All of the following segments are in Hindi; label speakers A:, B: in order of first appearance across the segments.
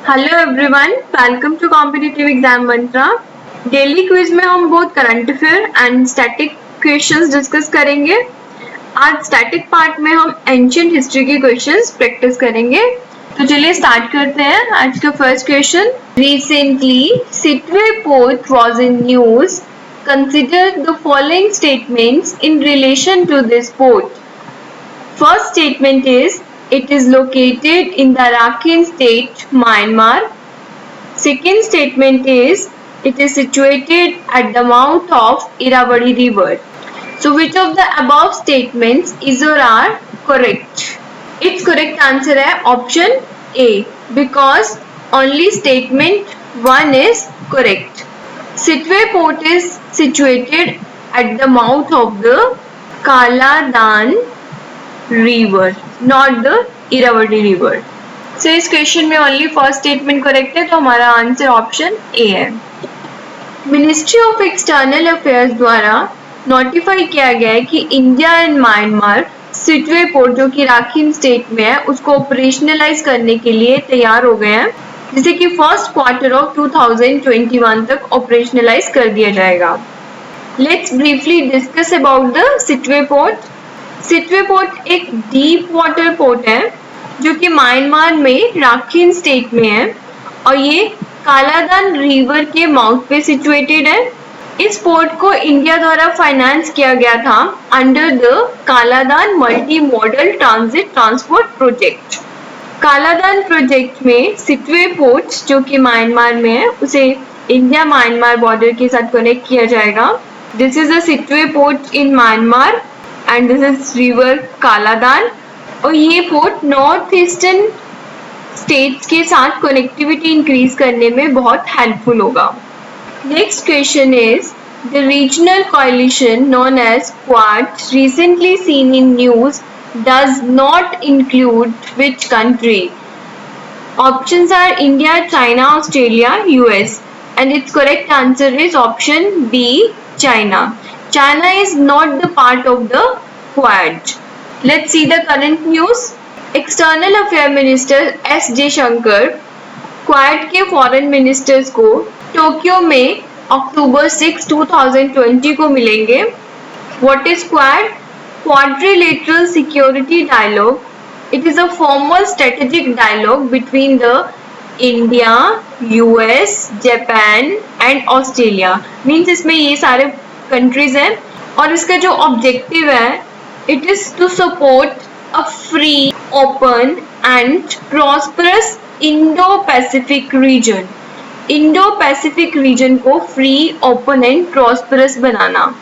A: Hello everyone, welcome to competitive exam mantra. Daily quiz में हम बहुत current affair and static questions discuss करेंगे। आज स्टैटिक पार्ट में हम एंशिएंट हिस्ट्री के क्वेश्चंस प्रैक्टिस करेंगे। तो चलिए स्टार्ट करते हैं। आज का first question, recently Sittwe port was in news, consider the following statements in relation to this port. First statement is, it is located in the Rakhine state, Myanmar. Second statement is, it is situated at the mouth of Irrawaddy River. So which of the above statements is or are correct? Its correct answer है option A, because only statement 1 is correct. Sittwe port is situated at the mouth of the Kala Dan river, not the Irrawaddy river. So इस क्वेश्चन में ओनली फर्स्ट स्टेटमेंट करेक्ट है, तो हमारा आंसर ऑप्शन ए है। मिनिस्ट्री ऑफ एक्सटर्नल अफेयर्स द्वारा नोटिफाई किया गया है कि India and Myanmar Sittwe port जो कि राखीन स्टेट में है उसको ऑपरेशनलाइज करने के लिए तैयार हो गए हैं, जिसे कि फर्स्ट क्वार्टर ऑफ 2021 तक ऑपरेशनलाइज कर दिया जाएगा। Let's briefly discuss about the Sittwe port. Sittwe port एक डीप वाटर पोर्ट है जो कि म्यांमार में राखीन स्टेट में है और ये कालादान रिवर के माउथ पे सिचुएटेड है। इस पोर्ट को इंडिया द्वारा फाइनेंस किया गया था under the Kaladan multi modal transit transport project. Kaladan project में सिटवे पोर्ट जो कि म्यांमार में है उसे इंडिया म्यांमार बॉर्डर के साथ कनेक्ट किया जाएगा। This is a Sittwe port in Myanmar and this is river Kaladan, और ये पोर्ट नॉर्थ ईस्टर्न स्टेट्स के साथ कनेक्टिविटी इंक्रीज करने में बहुत हेल्पफुल होगा। Next question is, the regional कोalition known as Quad recently seen in news does not include which country? Options are India, China, Australia, US, and its correct answer is option B, China. China is not the part of the Quad. Let's see the current news. External Affairs Minister S. Jaishankar Quad के फॉरेन मिनिस्टर्स को टोक्यो में अक्टूबर 6, 2020 को मिलेंगे। What is Quad? Quadrilateral Security Dialogue. It is a formal strategic dialogue between the India, US, Japan and Australia. Means इसमें ये सारे कंट्रीज हैं और इसका जो ऑब्जेक्टिव है, it is to support a free, open and prosperous Indo Pacific region. Indo Pacific region को फ्री, ओपन एंड प्रॉस्परस बनाना।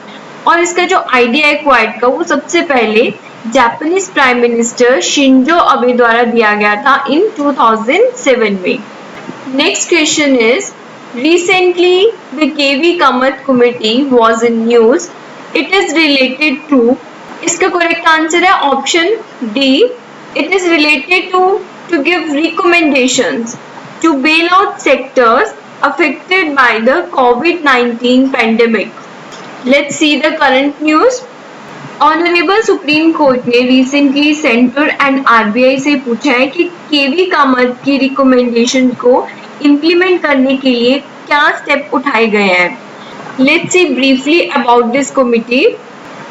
A: और इसका जो आइडिया है क्वाड का, वो सबसे पहले Japanese prime minister Shinzo Abe द्वारा दिया गया था इन 2007 में। Next question is, recently the KV Kamath committee was in news. It is related to, इसका correct answer है option D. It is related to give recommendations to bail out sectors affected by the COVID-19 pandemic. Let's see the current news. Honourable supreme court ने रिसेंटली सेंटर एंड RBI से पूछा है कि KV कामत की रिकमेंडेशन को इम्प्लीमेंट करने के लिए क्या स्टेप उठाए गए हैं। Let's see briefly about this committee.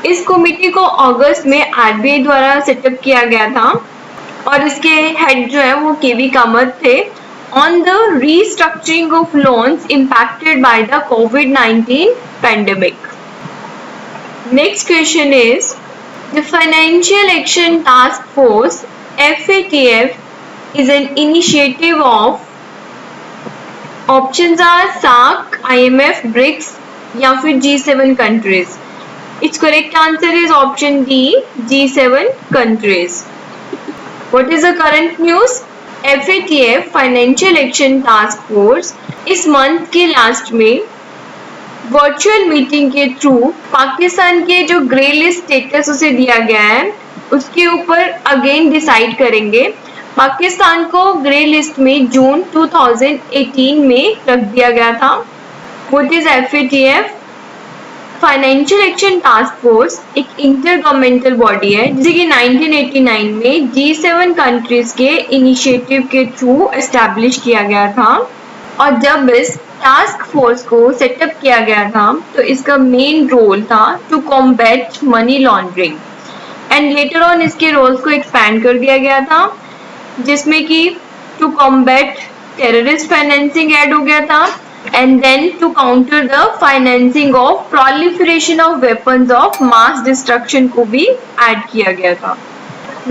A: इस कमिटी को अगस्त में RBI द्वारा सेटअप किया गया था और इसके हेड जो है वो KV कामत थे, on the restructuring of loans impacted by the COVID-19 pandemic. Next question is, the Financial Action Task Force FATF is an initiative of, options are SAARC, IMF, BRICS या फिर G7 countries. Its correct answer is option D, G7 countries. What is the current news? FATF Financial Action Task Force इस मंथ के लास्ट में वर्चुअल मीटिंग के थ्रू पाकिस्तान के जो ग्रे लिस्ट स्टेटस उसे दिया गया है उसके ऊपर अगेन डिसाइड करेंगे। पाकिस्तान को ग्रे लिस्ट में जून 2018 में रख दिया गया था। What is FATF? Financial action task force एक इंटर गवर्नमेंटल बॉडी है जिसे कि 1989 में G7 कंट्रीज के इनिशिएटिव के थ्रू एस्टैब्लिश किया गया था। और जब इस टास्क फोर्स को सेटअप किया गया था तो इसका मेन रोल था to combat money laundering, and later on इसके रोल्स को एक्सपैंड कर दिया गया था जिसमें कि to combat terrorist financing add हो गया था, and then to counter the financing of proliferation of weapons of mass destruction को भी add किया गया था।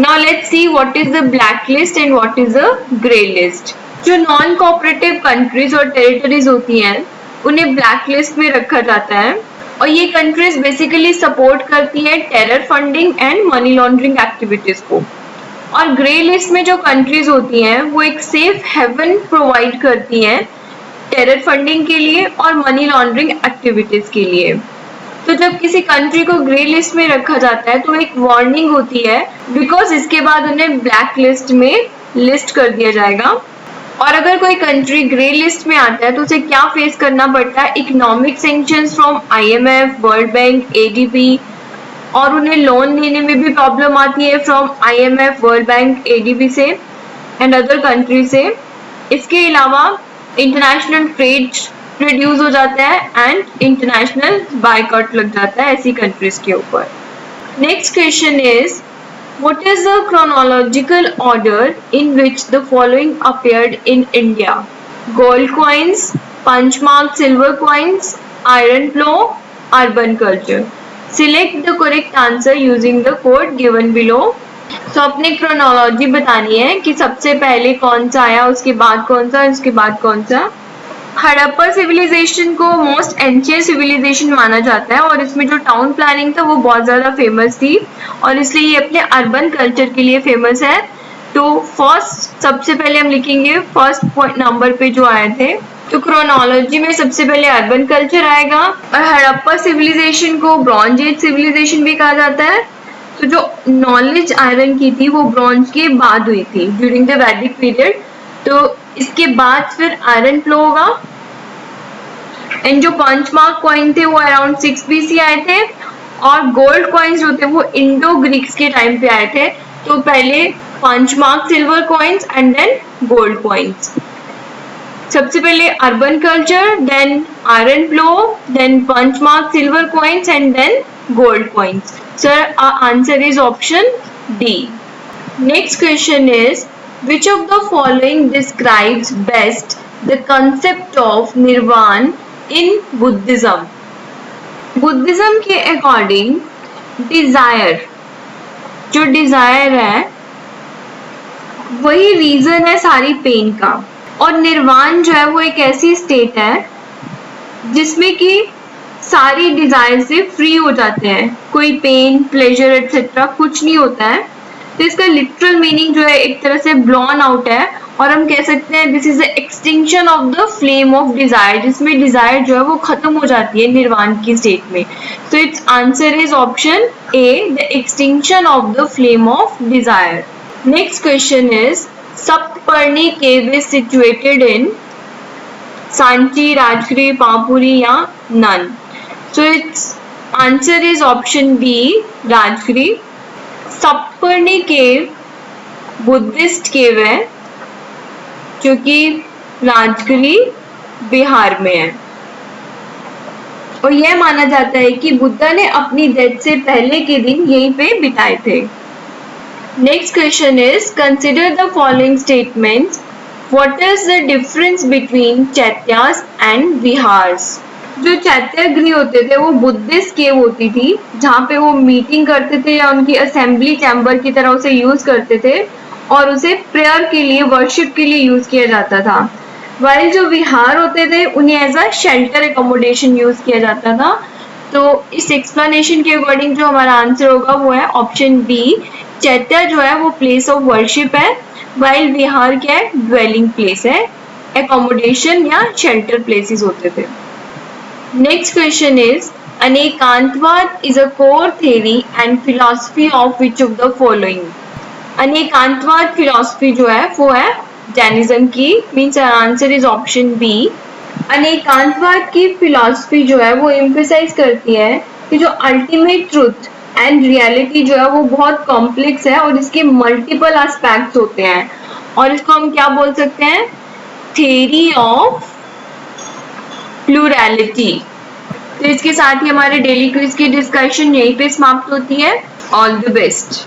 A: Now let's see what is the blacklist and what is the grey list। जो नॉन कोऑपरेटिव कंट्रीज और टेरिटरीज होती हैं उन्हें ब्लैक लिस्ट में रखा जाता है, और ये कंट्रीज बेसिकली सपोर्ट करती हैं terror funding and money laundering activities को। और ग्रे लिस्ट में जो कंट्रीज होती हैं वो एक सेफ हेवन प्रोवाइड करती हैं टेरर फंडिंग के लिए और मनी लॉन्ड्रिंग एक्टिविटीज के लिए। तो जब किसी कंट्री को ग्रे लिस्ट में रखा जाता है तो एक वार्निंग होती है, बिकॉज इसके बाद उन्हें ब्लैक लिस्ट में लिस्ट कर दिया जाएगा। और अगर कोई कंट्री ग्रे लिस्ट में आता है तो उसे क्या फेस करना पड़ता है, economic sanctions from IMF, world bank, ADB, और उन्हें लोन लेने में भी प्रॉब्लम आती है from IMF, world bank, ADB से एंड अदर कंट्री से। इसके अलावा इंटरनेशनल ट्रेड रिड्यूस हो जाता है एंड इंटरनेशनल बायकॉट लग जाता है ऐसी कंट्रीज के ऊपर। Next question is what is the chronological order in which the following appeared in India? Gold coins, punchmark silver coins, iron plough, urban culture. Select the correct answer using the code given below. तो अपनी क्रोनोलॉजी बतानी है कि सबसे पहले कौन सा आया, उसके बाद कौन सा, उसके बाद कौन सा। हड़प्पा सिविलाइजेशन को मोस्ट एंशिएंट सिविलाइजेशन माना जाता है और इसमें जो टाउन प्लानिंग था वो बहुत ज़्यादा फेमस थी और इसलिए ये अपने अर्बन कल्चर के लिए फेमस है। तो फर्स्ट सबसे पहले हम लिखेंगे फर्स्ट पॉइंट नंबर पे जो आए थे, तो क्रोनोलॉजी में सबसे पहले अर्बन कल्चर आएगा। और हड़प्पा सिविलाइजेशन को ब्रॉन्ज एज सिविलाइजेशन भी कहा जाता है। तो जो नॉलेज आयरन की थी वो ब्रॉन्ज के बाद हुई थी ड्यूरिंग द वैदिक पीरियड, तो इसके बाद फिर आयरन फ्लो होगा। एंड जो पंचमार्क कॉइन थे वो अराउंड 6 BC आए थे और गोल्ड कॉइन्स जो थे वो इंडो ग्रीक्स के टाइम पे आए थे। तो पहले punchmark silver coins and then gold coins. सबसे पहले urban culture, then iron flow, then punchmark silver coins and then gold coins. Sir, our answer is option D. Next question is which of the following describes best the concept of nirvana in Buddhism? Buddhism के according desire, जो desire है वही रीजन है सारी पेन का, और निर्वाण जो है वो एक ऐसी स्टेट है जिसमें कि सारी डिजायर से फ्री हो जाते हैं, कोई पेन, प्लेजर एटसेट्रा कुछ नहीं होता है। तो इसका लिटरल मीनिंग जो है एक तरह से ब्लॉन आउट है और हम कह सकते हैं this is the extinction of the flame of Dzire, जिसमें डिजायर जो है वो खत्म हो जाती है निर्वाण की स्टेट में। तो its answer is option A, the extinction of the flame of desire. Next question is Saptaparni cave is situated in Sanchi, Rajgiri, Pampuri या none? So its answer is option B, Rajgiri. Saptaparni cave Buddhist cave है जो कि राजगिरी बिहार में है और यह माना जाता है कि बुद्धा ने अपनी डेथ से पहले के दिन यहीं पे बिताए थे। Next question is consider the following statements, what is the difference between chaityas and viharas? जो चैत्यागृह होते थे वो बुद्धिस्ट केव होती थी जहाँ पे वो मीटिंग करते थे या उनकी असेंबली चैम्बर की तरह उसे यूज करते थे और उसे प्रेयर के लिए, वर्शिप के लिए यूज किया जाता था। वाइल जो विहार होते थे उन्हें as a shelter accommodation use किया जाता था। तो इस एक्सप्लेनेशन के अकॉर्डिंग जो हमारा आंसर होगा वो है ऑप्शन बी, चैत्या जो है वो प्लेस ऑफ वर्शिप है, वाइल विहार क्या है, ड्वेलिंग प्लेस है, एकोमोडेशन या शेल्टर प्लेसेस होते थे। Next question is Anekantavada is a core theory and philosophy of which of the following? Anekantavada philosophy जो है वो है जैनिज्म की, means answer is option B. Anekantavada की फिलॉसफी जो है वो एम्फेसाइज करती है कि जो अल्टीमेट ट्रुथ एंड रियलिटी जो है वो बहुत कॉम्प्लेक्स है और इसके मल्टीपल एस्पेक्ट्स होते हैं, और इसको हम क्या बोल सकते हैं, थ्योरी ऑफ प्लूरैलिटी। तो इसके साथ ही हमारे डेली क्विज की डिस्कशन यहीं पे समाप्त होती है। All the best.